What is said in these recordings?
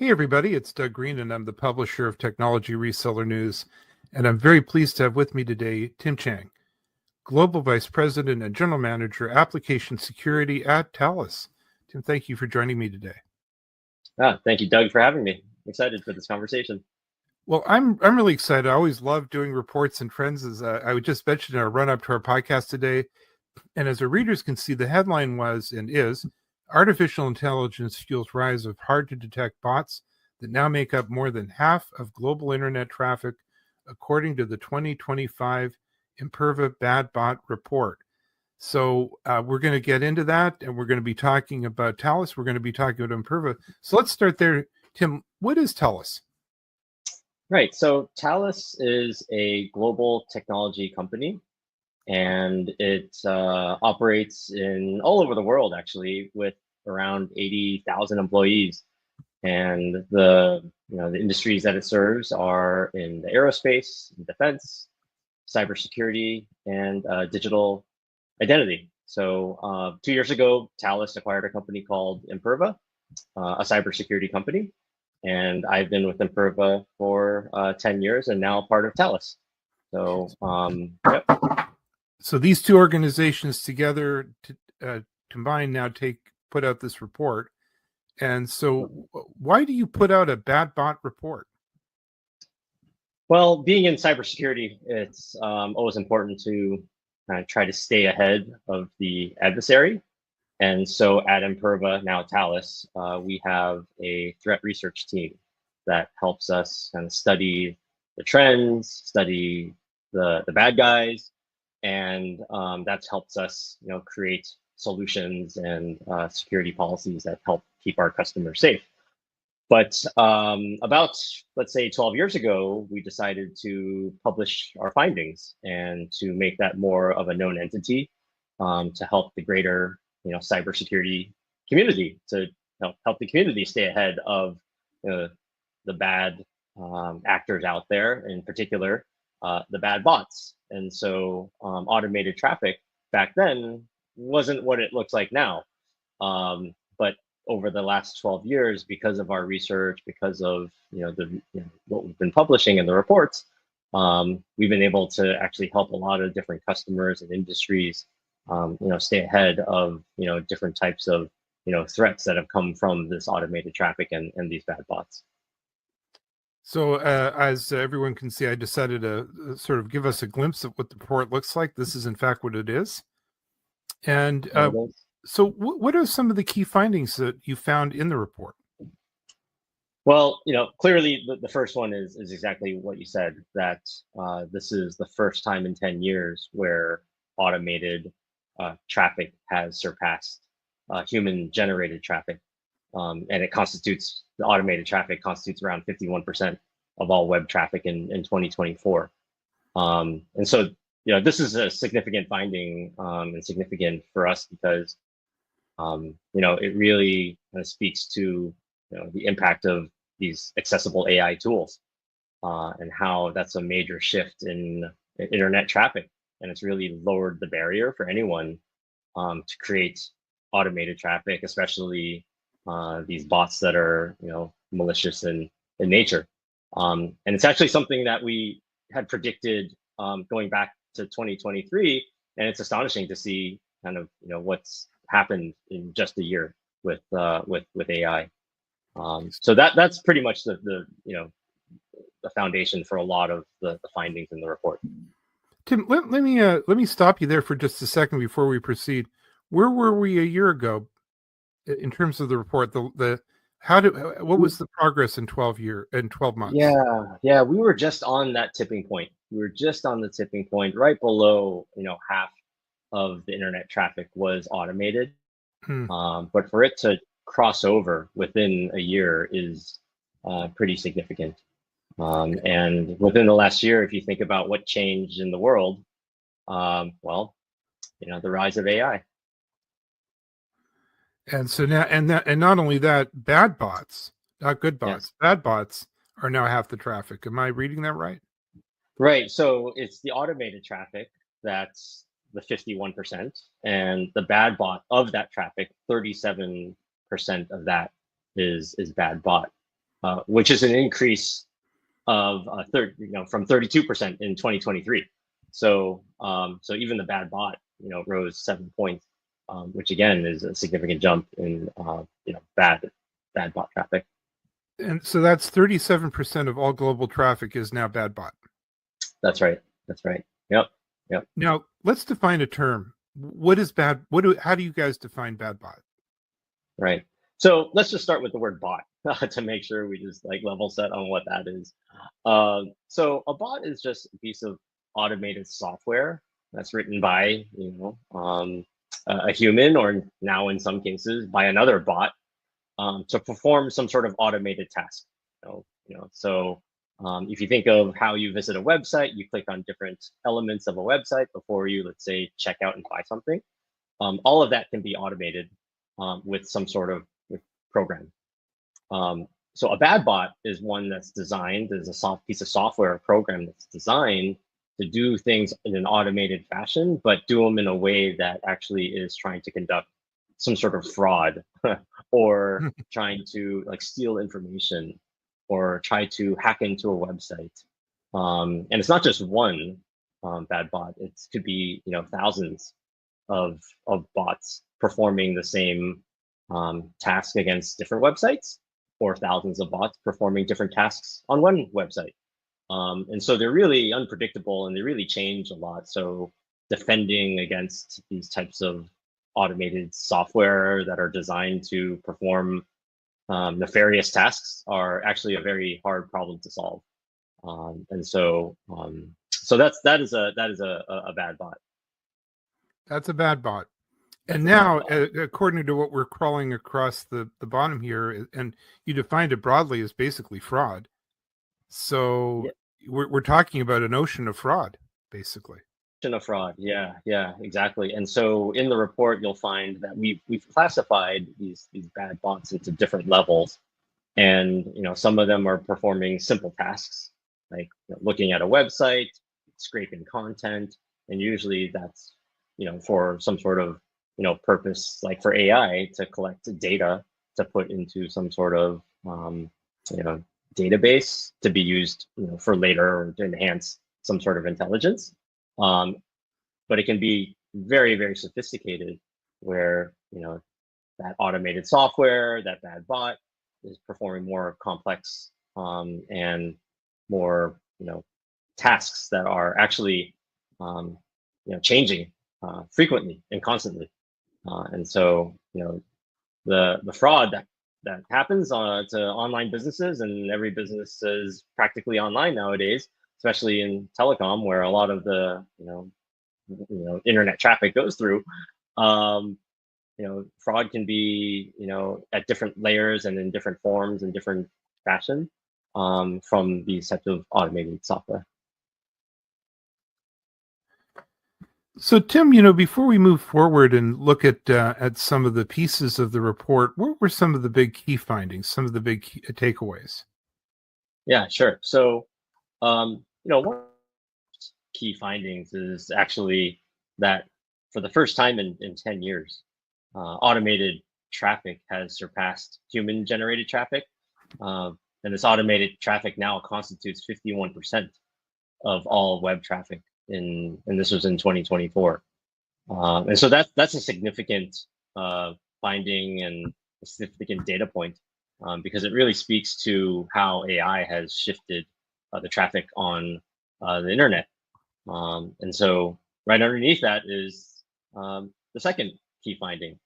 Hey, everybody, it's Doug Green, and I'm the publisher of Technology Reseller News. And I'm very pleased to have with me today Tim Chang, Global Vice President and General Manager, Application Security at Thales. Tim, thank you for joining me today. Thank you, Doug, for having me. I'm excited for this conversation. Well, I'm really excited. I always love doing reports and trends, as I would just mention in our run-up to our podcast today. And as our readers can see, the headline was and is, Artificial Intelligence Fuels Rise of Hard-to-Detect Bots that now make up more than half of global internet traffic, according to the 2025 Imperva Bad Bot Report. So we're going to get into that, and we're going to be talking about Thales. We're going to be talking about Imperva. So let's start there. Tim, what is Thales? Right. So Thales is a global technology company, and it operates in all over the world, actually, with around 80,000 employees. And the industries that it serves are in the aerospace, defense, cybersecurity, and digital identity. So 2 years ago, Thales acquired a company called Imperva, a cybersecurity company. And I've been with Imperva for 10 years and now part of Thales. So, yep. So these two organizations together combined now put out this report. And so why do you put out a bad bot report? Well, being in cybersecurity, it's always important to try to stay ahead of the adversary. And so at Imperva, now Thales, we have a threat research team that helps us kind of study the trends, study the bad guys, and that's helps us create solutions and security policies that help keep our customers safe. But about, let's say, 12 years ago, we decided to publish our findings and to make that more of a known entity to help the greater cybersecurity community, to help the community stay ahead of the bad actors out there, in particular, the bad bots. And so automated traffic back then wasn't what it looks like now. But over the last 12 years, because of our research, because of what we've been publishing in the reports, we've been able to actually help a lot of different customers and industries stay ahead of different types of threats that have come from this automated traffic and these bad bots. So as everyone can see, I decided to sort of give us a glimpse of what the report looks like. This is in fact what it is. And so what are some of the key findings that you found in the report? Well, clearly the first one is exactly what you said, that this is the first time in 10 years where automated traffic has surpassed human generated traffic. And the automated traffic constitutes around 51% of all web traffic in 2024. And so, this is a significant finding and significant for us because, it really kind of speaks to, the impact of these accessible AI tools and how that's a major shift in internet traffic. And it's really lowered the barrier for anyone to create automated traffic, especially these bots that are, malicious in nature. And it's actually something that we had predicted going back to 2023, and it's astonishing to see kind of what's happened in just a year with AI. So that's pretty much the foundation for a lot of the findings in the report. Tim, let me stop you there for just a second before we proceed. Where were we a year ago in terms of the report? What was the progress in 12 months? Yeah, we were just on that tipping point. We were just on the tipping point, right below half of the internet traffic was automated. But for it to cross over within a year is pretty significant. And within the last year, if you think about what changed in the world, well, the rise of AI. And so now, and not only that, bad bots, not good bots, yes. Bad bots are now half the traffic. Am I reading that right? Right. So it's the automated traffic that's the 51%, and the bad bot of that traffic, 37% of that is bad bot. which is an increase of from 32% in 2023. So even the bad bot, rose 7 points, which again is a significant jump in bad bot traffic. And so that's 37% of all global traffic is now bad bot. That's right. Yep. Now let's define a term. What is bad? How do you guys define bad bot? Right. So let's just start with the word bot to make sure we just level set on what that is. So a bot is just a piece of automated software that's written by a human, or now in some cases by another bot, to perform some sort of automated task. So if you think of how you visit a website, you click on different elements of a website before you, let's say, check out and buy something. All of that can be automated with some sort of program. So a bad bot is one that's designed as a soft piece of software or program that's designed to do things in an automated fashion, but do them in a way that actually is trying to conduct some sort of fraud or trying to steal information or try to hack into a website. And it's not just one bad bot. It could be thousands of bots performing the same task against different websites, or thousands of bots performing different tasks on one website. And so they're really unpredictable and they really change a lot. So defending against these types of automated software that are designed to perform nefarious tasks are actually a very hard problem to solve. And so that is a bad bot. That's a bad bot. And now, according to what we're crawling across the bottom here, and you defined it broadly as basically fraud. So yeah, we're talking about an ocean of fraud, basically. Ocean of fraud, yeah, exactly. And so in the report, you'll find that we've classified these bad bots into different levels, and some of them are performing simple tasks like looking at a website, scraping content, and usually that's for some sort of purpose, like for AI to collect data to put into some sort of database to be used for later, or to enhance some sort of intelligence. But it can be very, very sophisticated, where that automated software, that bad bot, is performing more complex and more tasks that are actually changing frequently and constantly. And so the fraud that happens to online businesses, and every business is practically online nowadays, especially in telecom, where a lot of the internet traffic goes through. Fraud can be at different layers and in different forms and different fashion from these types of automated software. So Tim, before we move forward and look at some of the pieces of the report, what were some of the big key findings, some of the big takeaways? Yeah, sure. So, one of the key findings is actually that for the first time in 10 years, automated traffic has surpassed human-generated traffic. And this automated traffic now constitutes 51% of all web traffic, and this was in 2024. And so that's a significant finding and a significant data point, because it really speaks to how AI has shifted the traffic on the internet. And so right underneath that is the second key finding.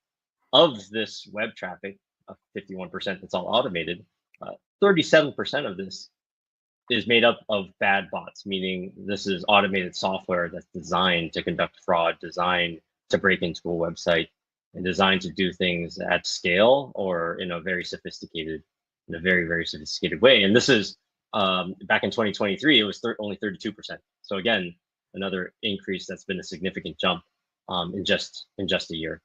Of this web traffic, 51% that's all automated, 37% of this is made up of bad bots, meaning this is automated software that's designed to conduct fraud, designed to break into a website, and designed to do things at scale or in a very, very sophisticated way. And this is back in 2023, it was only 32%. So again, another increase that's been a significant jump in just a year.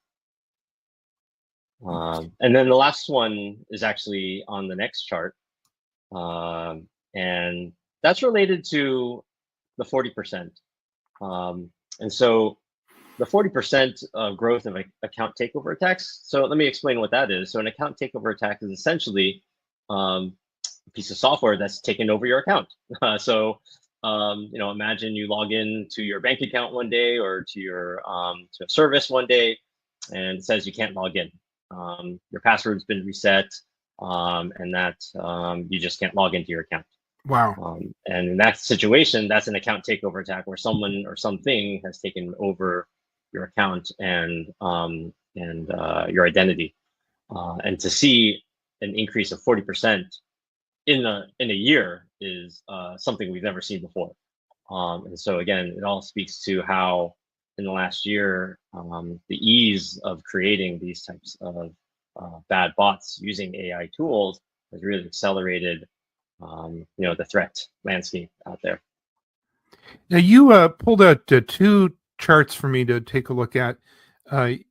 And then the last one is actually on the next chart. And that's related to the 40%. And so the 40% growth of account takeover attacks. So let me explain what that is. So an account takeover attack is essentially piece of software that's taken over your account. So imagine you log in to your bank account one day or to your to a service one day, and it says you can't log in. Your password's been reset, and that you just can't log into your account. Wow. And in that situation, that's an account takeover attack where someone or something has taken over your account and your identity. And to see an increase of 40% in a year is something we've never seen before. And so again, it all speaks to how in the last year, the ease of creating these types of bad bots using AI tools has really accelerated the threat landscape out there. Now you pulled out two charts for me to take a look at.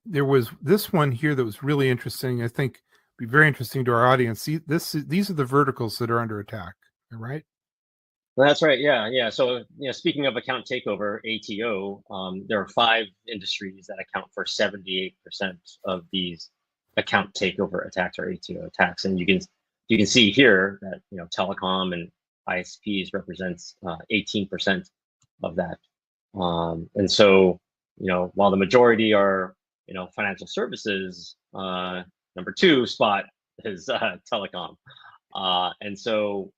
There was this one here that was really interesting. I think be very interesting to our audience. See, these are the verticals that are under attack, right? Well, that's right. Yeah. So, speaking of account takeover, ATO, there are 5 industries that account for 78% of these account takeover attacks or ATO attacks, and you can see here that telecom and ISPs represents 18% of that, and so while the majority are financial services, number 2 spot is telecom, and so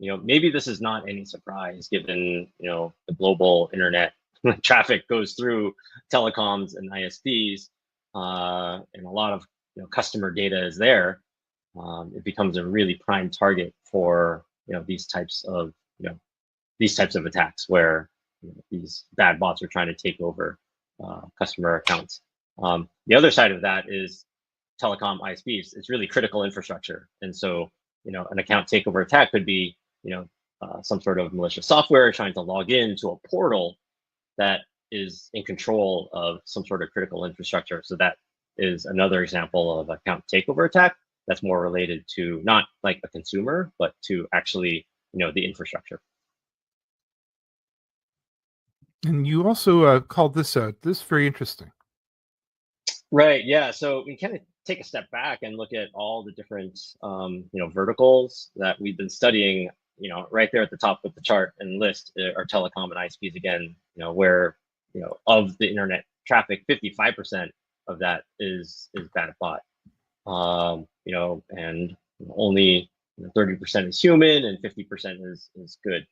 maybe this is not any surprise given the global internet traffic goes through telecoms and ISPs, and a lot of customer data is there. It becomes a really prime target for these types of attacks where these bad bots are trying to take over customer accounts. The other side of that is telecom ISPs. It's really critical infrastructure, and so an account takeover attack could be some sort of malicious software trying to log in to a portal that is in control of some sort of critical infrastructure. So that is another example of account takeover attack that's more related to not like a consumer, but to actually the infrastructure. And you also called this very interesting. Right. Yeah. So we kind of take a step back and look at all the different verticals that we've been studying. Right there at the top of the chart and list are telecom and ISPs again. Where of the internet traffic, 55% of that is bad bot. And only 30% is human and 50% is good.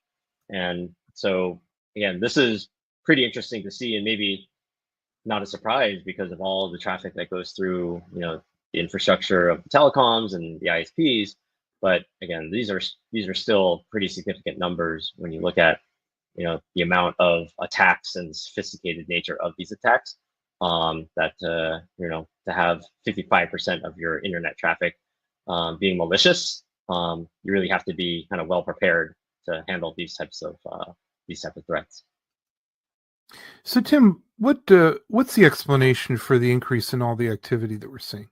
And so again, this is pretty interesting to see, and maybe not a surprise because of all the traffic that goes through the infrastructure of the telecoms and the ISPs. But again, these are still pretty significant numbers when you look at the amount of attacks and sophisticated nature of these attacks. To have 55% of your internet traffic being malicious, you really have to be kind of well prepared to handle these types of threats. So Tim, what's the explanation for the increase in all the activity that we're seeing?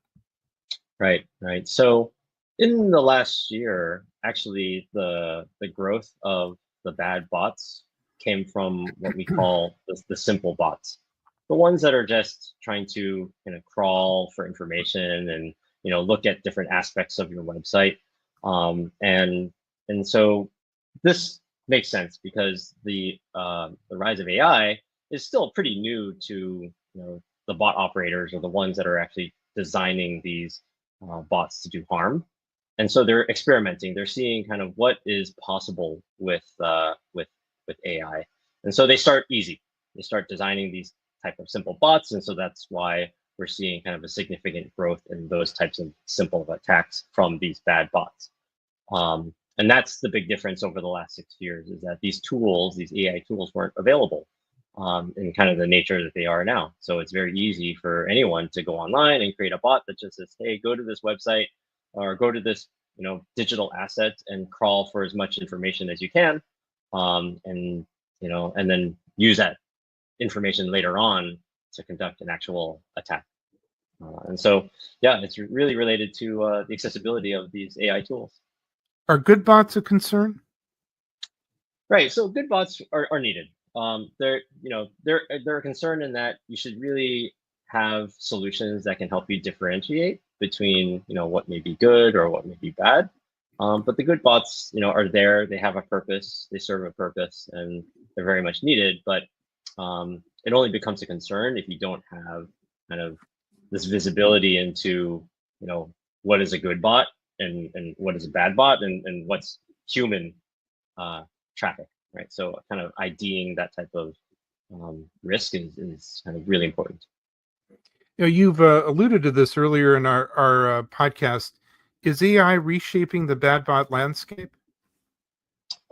Right. So in the last year, actually, the growth of the bad bots came from what we call the simple bots, the ones that are just trying to crawl for information and look at different aspects of your website, and so this makes sense because the rise of AI is still pretty new to the bot operators or the ones that are actually designing these bots to do harm. And so they're experimenting. They're seeing kind of what is possible with AI. And so they start easy. They start designing these type of simple bots, and so that's why we're seeing kind of a significant growth in those types of simple attacks from these bad bots. And that's the big difference over the last 6 years, is that these tools, these AI tools, weren't available in kind of the nature that they are now. So it's very easy for anyone to go online and create a bot that just says, hey, go to this website or go to this digital asset and crawl for as much information as you can, and then use that information later on to conduct an actual attack. And so, yeah, it's really related to the accessibility of these AI tools. Are good bots a concern? Right. So good bots are needed. They're a concern in that you should really have solutions that can help you differentiate between what may be good or what may be bad. But the good bots, are there. They have a purpose. They serve a purpose, and they're very much needed. But it only becomes a concern if you don't have kind of this visibility into, what is a good bot and what is a bad bot and what's human traffic, right? So kind of IDing that type of risk is kind of really important. You've alluded to this earlier in our podcast. Is AI reshaping the bad bot landscape?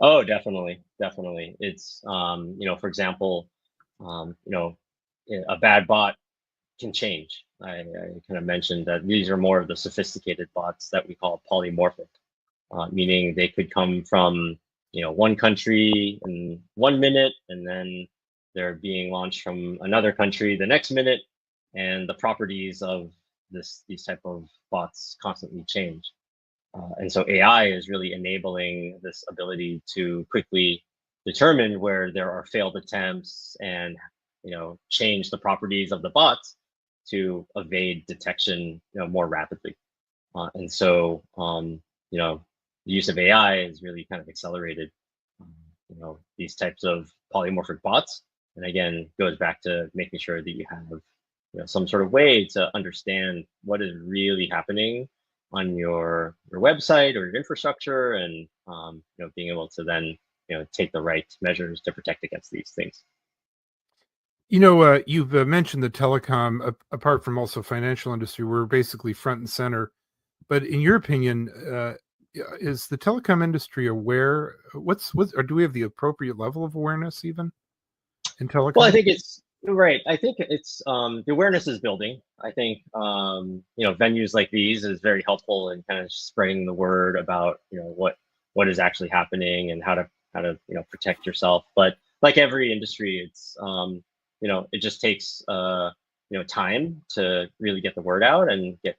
Oh, definitely, definitely. It's for example, a bad bot can change. I kind of mentioned that these are more of the sophisticated bots that we call polymorphic, meaning they could come from one country in 1 minute, and then they're being launched from another country the next minute, and the properties of these type of bots constantly change. And so AI is really enabling this ability to quickly determine where there are failed attempts and change the properties of the bots to evade detection more rapidly. And so the use of AI is really kind of accelerated these types of polymorphic bots. And again, goes back to making sure that you have some sort of way to understand what is really happening on your website or your infrastructure, and being able to then take the right measures to protect against these things. You've mentioned the telecom, apart from also financial industry, we're basically front and center. But in your opinion, is the telecom industry aware? Or do we have the appropriate level of awareness even in telecom? Well, I think it's right. I think it's the awareness is building. I think venues like these is very helpful in kind of spreading the word about what is actually happening and how to protect yourself. But like every industry, it's it just takes time to really get the word out and get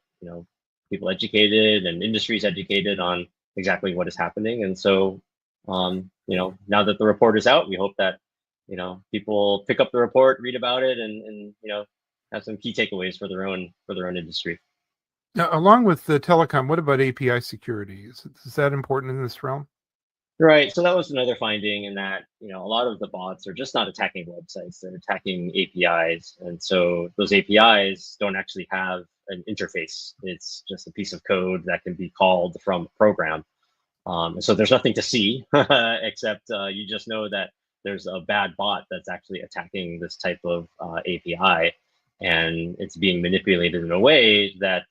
people educated and industries educated on exactly what is happening. And so now that the report is out, we hope that people pick up the report, read about it, and have some key takeaways for their own industry. Now, along with the telecom, what about API security? Is that important in this realm? Right. So that was another finding, in that a lot of the bots are just not attacking websites; they're attacking APIs, and so those APIs don't actually have an interface. It's just a piece of code that can be called from a program. So there's nothing to see except you just know that there's a bad bot that's actually attacking this type of API, and it's being manipulated in a way that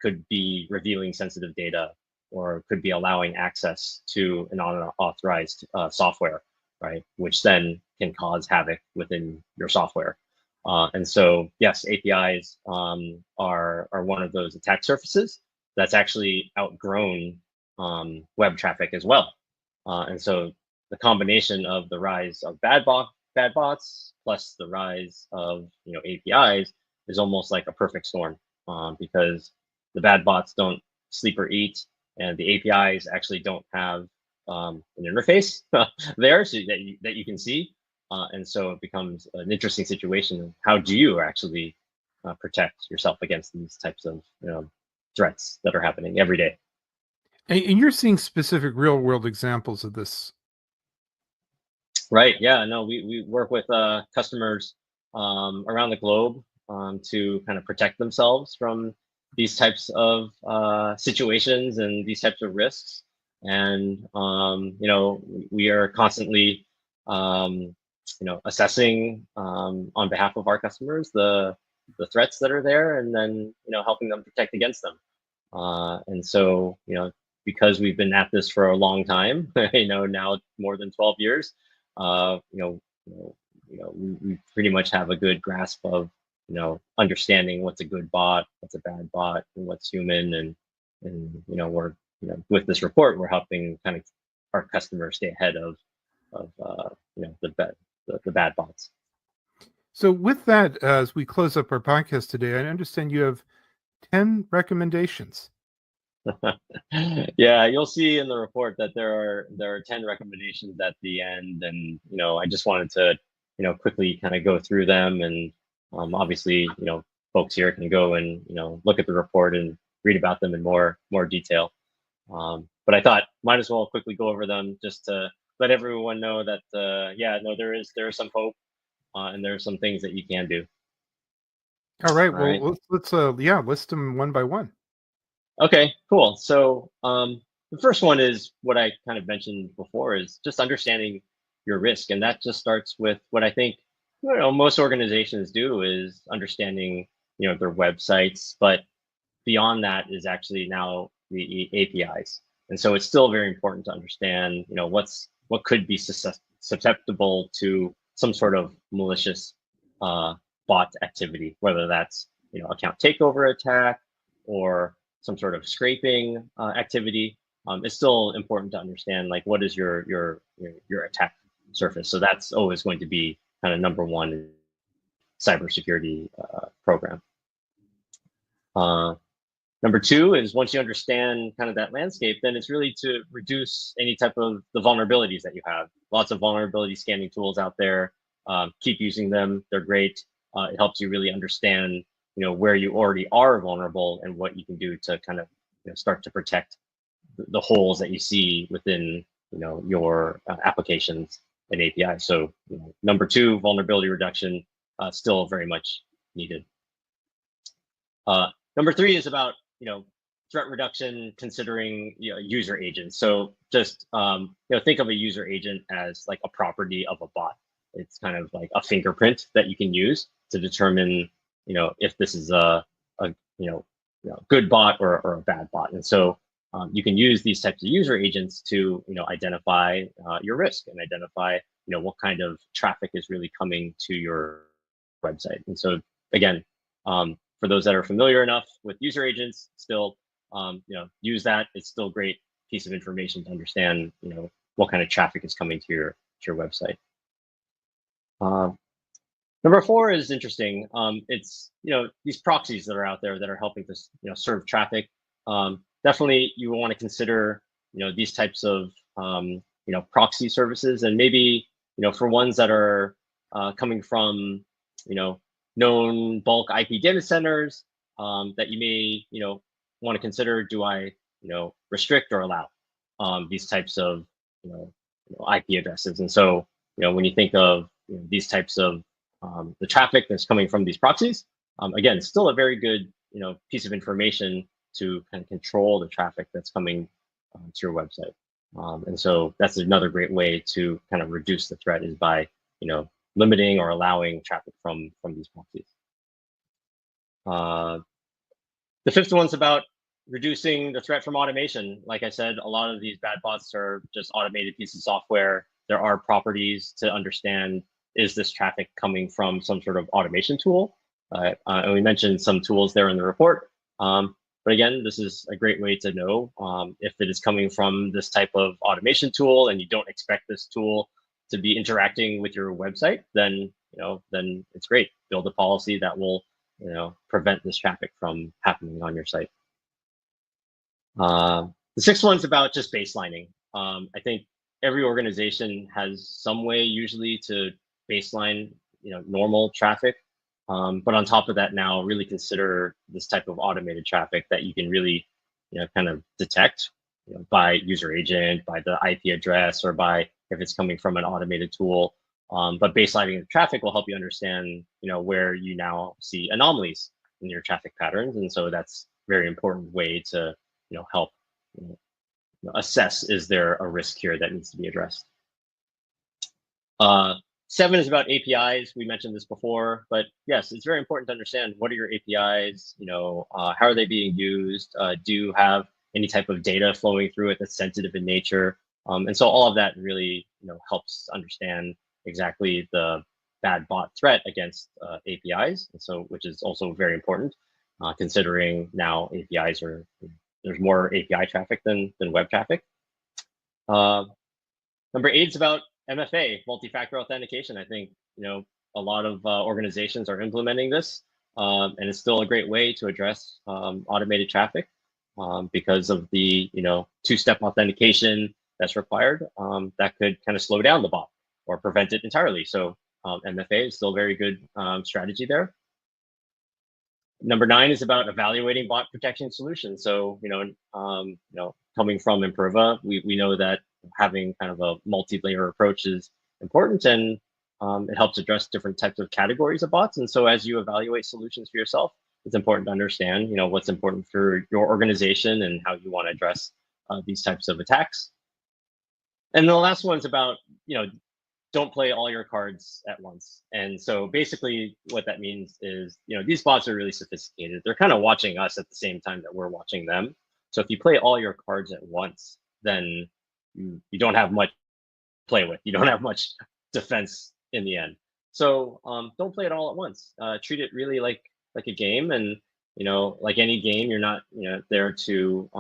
could be revealing sensitive data, or could be allowing access to an unauthorized software, right? Which then can cause havoc within your software. And so, yes, APIs are one of those attack surfaces that's actually outgrown web traffic as well. And so the combination of the rise of bad bots plus the rise of APIs is almost like a perfect storm, because the bad bots don't sleep or eat, and the APIs actually don't have an interface there so that you can see. And so it becomes an interesting situation of how do you actually protect yourself against these types of threats that are happening every day. And you're seeing specific real world examples of this. Right. Yeah. No, we work with customers around the globe to kind of protect themselves from these types of situations and these types of risks. And we are constantly assessing on behalf of our customers the threats that are there, and then helping them protect against them. And so because we've been at this for a long time, now more than 12 years, we pretty much have a good grasp of understanding what's a good bot, what's a bad bot, and what's human. And we're with this report, we're helping kind of our customers stay ahead of the bad bots. So with that, as we close up our podcast today, I understand you have 10 recommendations. Yeah, you'll see in the report that there are 10 recommendations at the end, and I just wanted to quickly kind of go through them, and obviously folks here can go and look at the report and read about them in more detail. But I thought might as well quickly go over them just to let everyone know that yeah, no, there is some hope, and there are some things that you can do. All right. All Well, right. let's list them one by one. Okay, cool. So the first one is what I kind of mentioned before, is just understanding your risk. And that just starts with what I think most organizations do, is understanding their websites. But beyond that is actually now the APIs. And so it's still very important to understand what could be susceptible to some sort of malicious bot activity, whether that's account takeover attack or some sort of scraping activity. It's still important to understand like what is your attack surface. So that's always going to be kind of number one cybersecurity program. Number two is, once you understand kind of that landscape, then it's really to reduce any type of the vulnerabilities that you have. Lots of vulnerability scanning tools out there. Keep using them. They're great. It helps you really understand where you already are vulnerable and what you can do to kind of start to protect the holes that you see within your applications and APIs. So number two, vulnerability reduction, still very much needed. Number three is about threat reduction, considering user agents. So just think of a user agent as like a property of a bot. It's kind of like a fingerprint that you can use to determine if this is a good bot or a bad bot. And so you can use these types of user agents to identify your risk and identify what kind of traffic is really coming to your website. And so again, for those that are familiar enough with user agents, still use that. It's still a great piece of information to understand what kind of traffic is coming to your website. Number four is interesting. It's these proxies that are out there that are helping to serve traffic. Definitely, you want to consider these types of proxy services, and maybe for ones that are coming from known bulk IP data centers, that you may want to consider. Do I restrict or allow these types of IP addresses? And so when you think of these types of the traffic that's coming from these proxies, again, it's still a very good piece of information to kind of control the traffic that's coming to your website. And so that's another great way to kind of reduce the threat, is by limiting or allowing traffic from these proxies. The fifth one's about reducing the threat from automation. Like I said, a lot of these bad bots are just automated pieces of software. There are properties to understand, is this traffic coming from some sort of automation tool? And we mentioned some tools there in the report. But again, this is a great way to know if it is coming from this type of automation tool and you don't expect this tool to be interacting with your website, then then it's great. Build a policy that will prevent this traffic from happening on your site. The sixth one's about just baselining. I think every organization has some way usually to baseline normal traffic. But on top of that, now really consider this type of automated traffic that you can really kind of detect by user agent, by the IP address, or by if it's coming from an automated tool. But baselining the traffic will help you understand where you now see anomalies in your traffic patterns. And so that's a very important way to help assess, is there a risk here that needs to be addressed. 7 is about APIs. We mentioned this before, but yes, it's very important to understand, what are your APIs? How are they being used? Do you have any type of data flowing through it that's sensitive in nature? And so all of that really helps understand exactly the bad bot threat against APIs. And so, which is also very important, considering now APIs there's more API traffic than web traffic. Number 8 is about MFA, multi-factor authentication. I think a lot of organizations are implementing this, and it's still a great way to address automated traffic because of the two-step authentication that's required. That could kind of slow down the bot or prevent it entirely. So MFA is still a very good strategy there. Number 9 is about evaluating bot protection solutions. So coming from Imperva, we know that having kind of a multi-layer approach is important, and it helps address different types of categories of bots. And so as you evaluate solutions for yourself, it's important to understand, what's important for your organization and how you want to address these types of attacks. And the last one's about, don't play all your cards at once. And so basically what that means is, these bots are really sophisticated. They're kind of watching us at the same time that we're watching them. So if you play all your cards at once, then you don't have much to play with. You don't have much defense in the end. So don't play it all at once. Treat it really like a game. And, like any game, you're not, there to,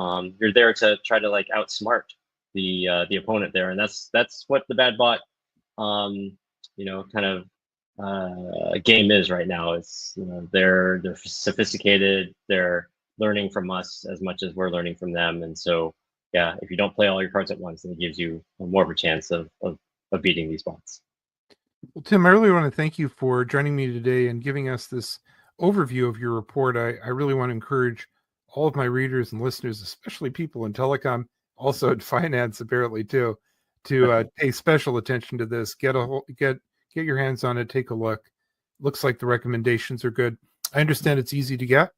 you're there to try to like outsmart the opponent there. And that's what the bad bot kind of game is right now. It's they're sophisticated, they're learning from us as much as we're learning from them. And so yeah, if you don't play all your cards at once, then it gives you more of a chance of beating these bots. Well, Tim, I really want to thank you for joining me today and giving us this overview of your report. I really want to encourage all of my readers and listeners, especially people in telecom, also in finance apparently too, to pay special attention to this. Get your hands on it, take a look. Looks like the recommendations are good. I understand it's easy to get.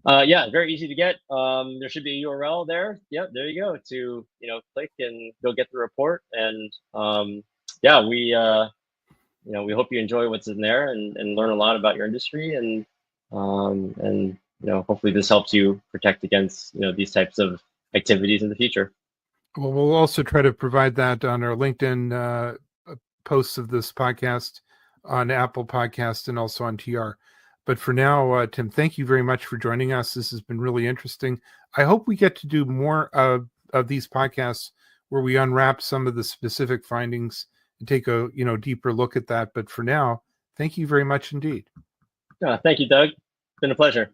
Yeah, very easy to get. There should be a URL there. Yeah, there you go to click and go get the report. And yeah, we we hope you enjoy what's in there and learn a lot about your industry, and hopefully this helps you protect against these types of activities in the future. Well, we'll also try to provide that on our LinkedIn posts of this podcast, on Apple Podcast, and also on TR. But for now, Tim, thank you very much for joining us. This has been really interesting. I hope we get to do more of these podcasts where we unwrap some of the specific findings and take a deeper look at that. But for now, thank you very much indeed. Thank you, Doug. It's been a pleasure.